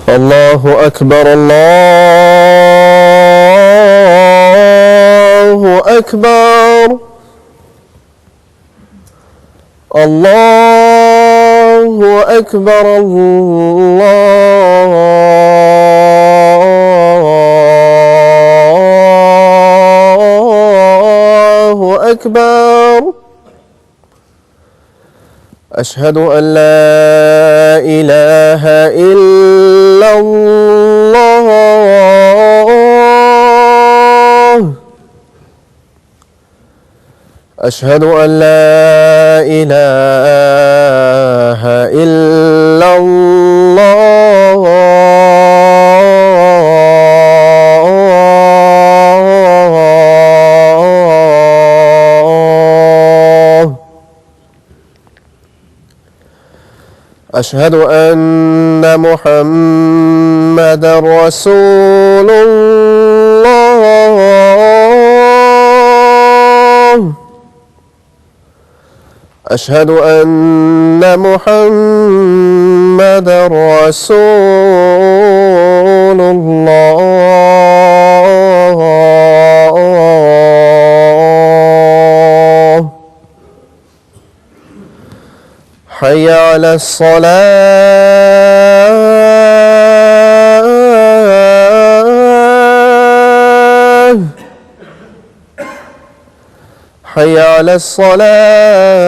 الله أكبر الله أكبر الله أكبر الله أكبر. أشهد أن لا إله إلا الله. أشهد أن لا إله إلا الله. أشهد أن محمدًا رسول الله. أشهد أن محمدًا رسول الله. حي على الصلاة. حي على الصلاة.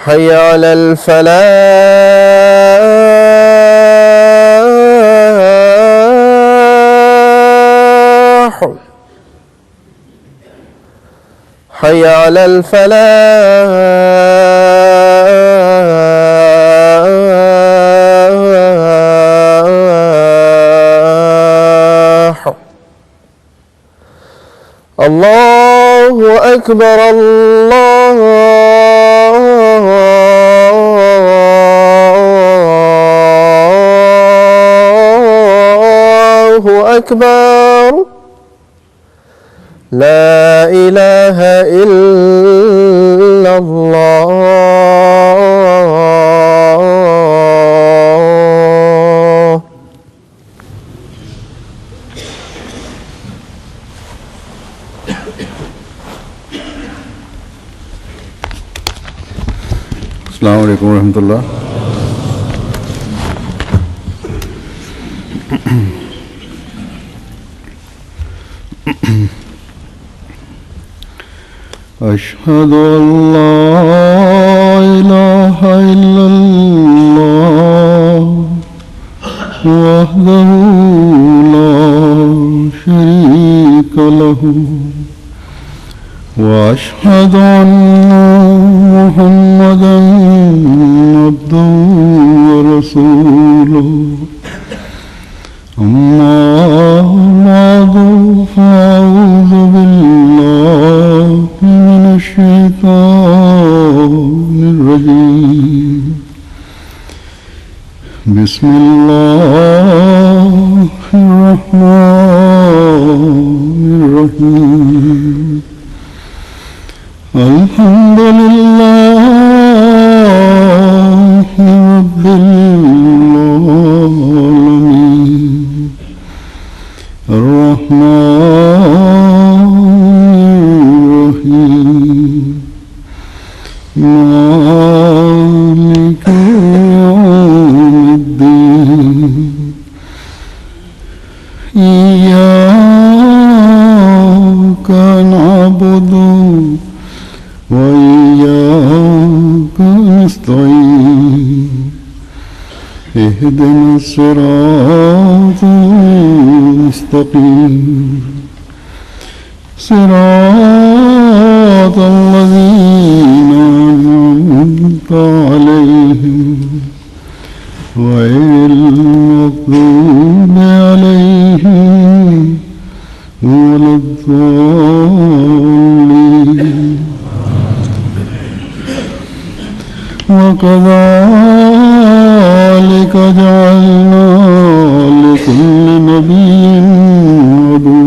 حي على الفلاح. حي على الفلاح. الله أكبر الله أكبر. لا إله إلا الله. السلام عليكم ورحمة الله. أشهد أن لا إله إلا الله وحده لا شريك له وأشهد أن محمدا عبده ورسوله. أما بعد فأعوذ بالله من الشيطان الرجيم. بسم الله الرحمن الرحيم. الحمد لله رب العالمين الرحمن الرحيم مالك يوم الدين. إياك نعبد وإياك نستعين. اهدنا الصراط المستقيم صراط الذين أنعمت عليهم غير المغضوب عليهم ولا الضالين وكذلك جعلنا لكل نبي عدوا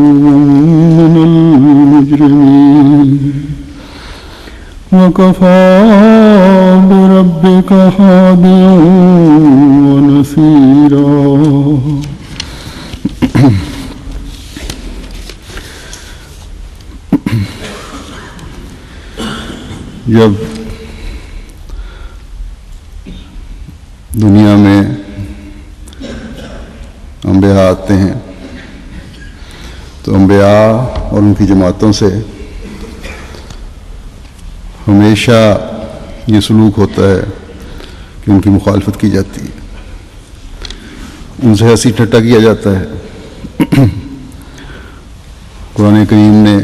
من المجرمين وكفى بربك هاديا ونصيرا. جب دنیا میں انبیاء آتے ہیں تو انبیاء اور ان کی جماعتوں سے ہمیشہ یہ سلوک ہوتا ہے کہ ان کی مخالفت کی جاتی ہے، ان سے ہنسی ٹھٹا کیا جاتا ہے. قرآن کریم نے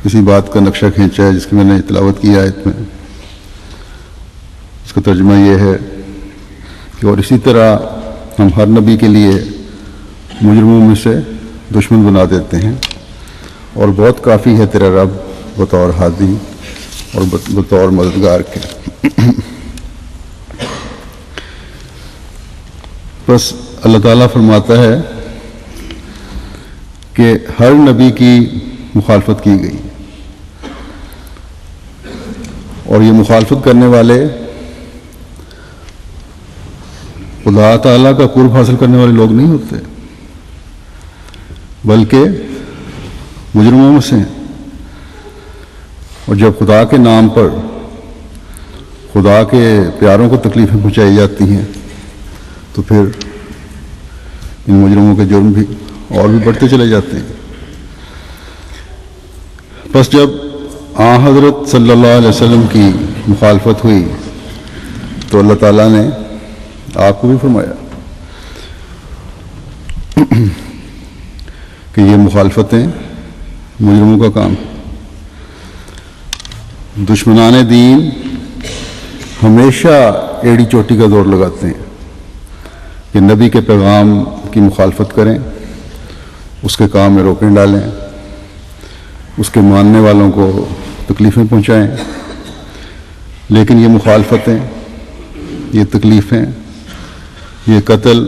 اسی بات کا نقشہ کھینچا ہے جس کی میں نے تلاوت کی آیت میں. اس کا ترجمہ یہ ہے کہ اور اسی طرح ہم ہر نبی کے لیے مجرموں میں سے دشمن بنا دیتے ہیں اور بہت کافی ہے تیرا رب بطور ہادی اور بطور مددگار کے. بس اللہ تعالیٰ فرماتا ہے کہ ہر نبی کی مخالفت کی گئی اور یہ مخالفت کرنے والے خدا تعالیٰ کا قرب حاصل کرنے والے لوگ نہیں ہوتے بلکہ مجرموں میں سے ہیں. اور جب خدا کے نام پر خدا کے پیاروں کو تکلیفیں پہنچائی جاتی ہیں تو پھر ان مجرموں کے جرم بھی اور بھی بڑھتے چلے جاتے ہیں. بس جب آن حضرت صلی اللہ علیہ وسلم کی مخالفت ہوئی تو اللہ تعالیٰ نے آپ کو بھی فرمایا کہ یہ مخالفتیں مجرموں کا کام. دشمنان دین ہمیشہ ایڑی چوٹی کا دور لگاتے ہیں کہ نبی کے پیغام کی مخالفت کریں، اس کے کام میں روکیں ڈالیں، اس کے ماننے والوں کو تکلیفیں پہنچائیں. لیکن یہ مخالفتیں، یہ تکلیفیں، یہ قتل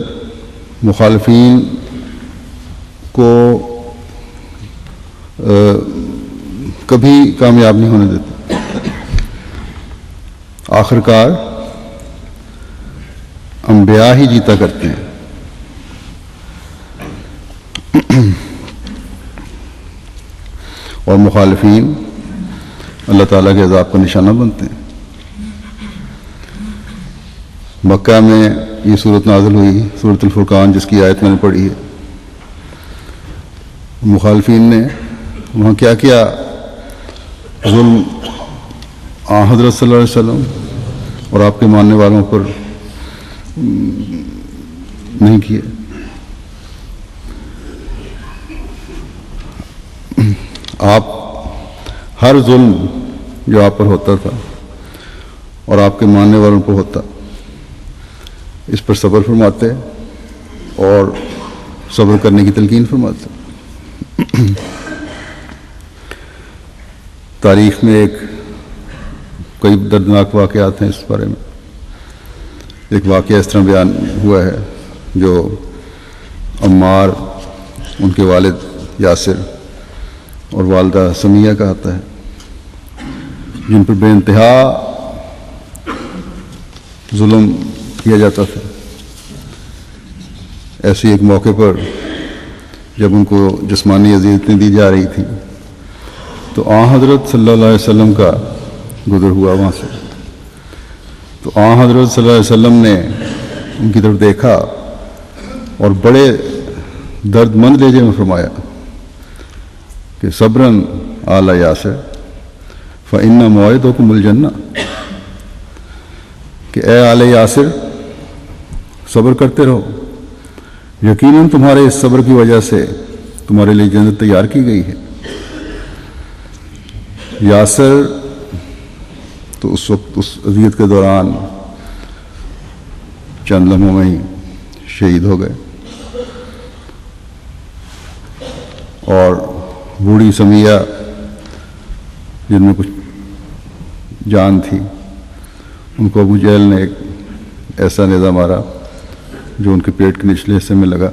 مخالفین کو کبھی کامیاب نہیں ہونے دیتے. آخر کار انبیاء ہی جیتا کرتے ہیں. اور مخالفین اللہ تعالیٰ کے عذاب کا نشانہ بنتے ہیں. مکہ میں یہ صورت نازل ہوئی، سورۃ الفرقان، جس کی آیت میں نے پڑھی ہے. مخالفین نے وہاں کیا کیا ظلم آن حضرت صلی اللہ علیہ وسلم اور آپ کے ماننے والوں پر نہیں کیے. آپ ہر ظلم جو آپ پر ہوتا تھا اور آپ کے ماننے والوں پر ہوتا، اس پر صبر فرماتے اور صبر کرنے کی تلقین فرماتے. تاریخ میں کئی دردناک واقعات ہیں اس بارے میں. ایک واقعہ اس طرح بیان ہوا ہے جو عمار، ان کے والد یاسر اور والدہ سمیہ کا آتا ہے، جن پر بے انتہا ظلم کیا جاتا تھا. ایسے ایک موقع پر جب ان کو جسمانی اذیتیں دی جا رہی تھی تو آن حضرت صلی اللہ علیہ وسلم کا گزر ہوا وہاں سے. تو آن حضرت صلی اللہ علیہ وسلم نے ان کی طرف دیکھا اور بڑے درد مند لہجے میں فرمایا کہ صبراً آل یاسر فإن موعدکم الجنہ، کہ اے آل یاسر صبر کرتے رہو، یقیناً تمہارے اس صبر کی وجہ سے تمہارے لیے جنت تیار کی گئی ہے. یاسر تو اس وقت اس اذیت کے دوران چند لمحوں میں ہی شہید ہو گئے. اور بوڑھی سمیہ جن میں کچھ جان تھی، ان کو ابو جہل نے ایک ایسا نیزہ مارا جو ان کے پیٹ کے نچلے حصے میں لگا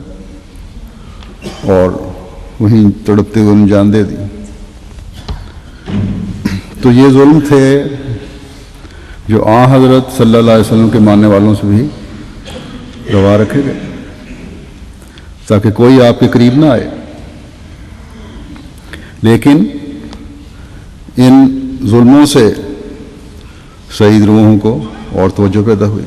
اور وہیں تڑپتے ہوئے انہیں جان دے دی۔ تو یہ ظلم تھے جو حضرت صلی اللہ علیہ وسلم کے ماننے والوں سے بھی روا رکھے گئے، تاکہ کوئی آپ کے قریب نہ آئے۔ لیکن ان ظلموں سے شہید روحوں کو اور توجہ پیدا ہوئی۔